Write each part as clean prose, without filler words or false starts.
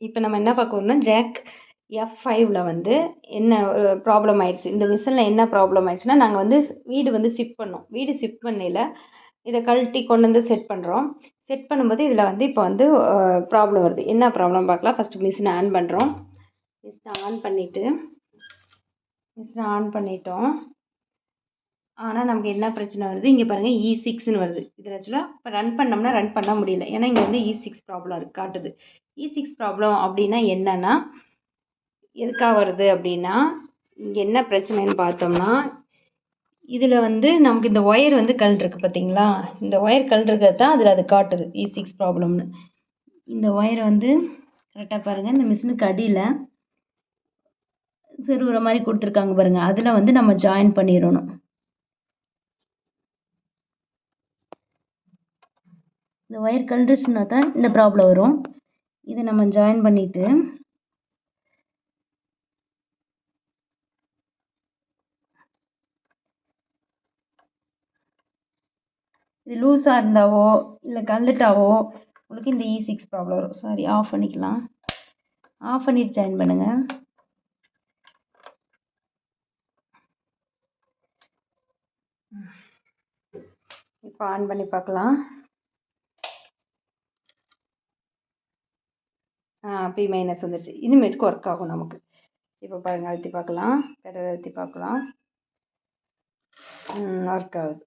இப்போ நம்ம என்ன பார்க்க போறோம்னா ஜாக் F5ல வந்து என்ன ப்ராப்ளம் ஆயிடுச்சு, இந்த மிஷினில் என்ன ப்ராப்ளம் ஆயிடுச்சுன்னா, நாங்கள் வந்து வீடு வந்து ஷிஃப்ட் பண்ணோம். வீடு ஷிஃப்ட் பண்ணையில் இதை கழட்டி கொண்டு வந்து செட் பண்ணுறோம். செட் பண்ணும்போது இதில் வந்து இப்போ வந்து ப்ராப்ளம் வருது. என்ன ப்ராப்ளம் பார்க்கலாம். ஃபஸ்ட்டு மிஷினை ஆன் பண்ணுறோம். மிஷினை ஆன் பண்ணிட்டோம். ஆனால் நமக்கு என்ன பிரச்சனை வருது, இங்கே பாருங்கள் E6ன்னு வருது. இதில் ஆக்சுவலாக இப்போ ரன் பண்ணோம்னா ரன் பண்ண முடியல. ஏன்னா இங்கே வந்து E6 ப்ராப்ளம் இருக்குது காட்டுது. E6 ப்ராப்ளம் அப்படின்னா என்னென்னா எதுக்காக வருது அப்படின்னா, இங்கே என்ன பிரச்சனைன்னு பார்த்தோம்னா, இதில் வந்து நமக்கு இந்த ஒயர் வந்து கழண்டிருக்கு பார்த்தீங்களா, இந்த ஒயர் கழண்டிருக்கிறது தான் அதில் அது காட்டுது E6 ப்ராப்ளம்னு. இந்த ஒயரை வந்து கரெக்டாக பாருங்கள், இந்த மிஷினுக்கு அடியில் சிறுவுற மாதிரி கொடுத்துருக்காங்க பாருங்கள், அதில் வந்து நம்ம ஜாயின் பண்ணிடணும். இந்த ஒயர் கழண்டுச்சுன்னா தான் இந்த ப்ராப்ளம் வரும். இதை நம்ம ஜாயின் பண்ணிவிட்டு இது லூஸாக இருந்தாவோ இல்லை கழட்டாவோ உங்களுக்கு இந்த E6 ப்ராப்ளம் வரும். சாரி, ஆஃப் பண்ணிக்கலாம். ஆஃப் பண்ணிவிட்டு ஜாயின் பண்ணுங்கள். இப்போ ஆன் பண்ணி பார்க்கலாம். P- வந்துருச்சு. இனிமேட்டுக்கு ஒர்க் ஆகும் நமக்கு. இப்போ பாருங்கள், அழுத்தி பார்க்கலாம். பெடல் அழுத்தி பார்க்கலாம். ஒர்க் ஆகுது.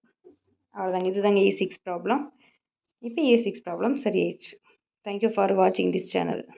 அவ்வளோதாங்க. இதுதாங்க E6 ப்ராப்ளம். இப்போ E6 ப்ராப்ளம் சரியாயிடுச்சு. தேங்க்யூ ஃபார் வாட்சிங் திஸ் சேனல்.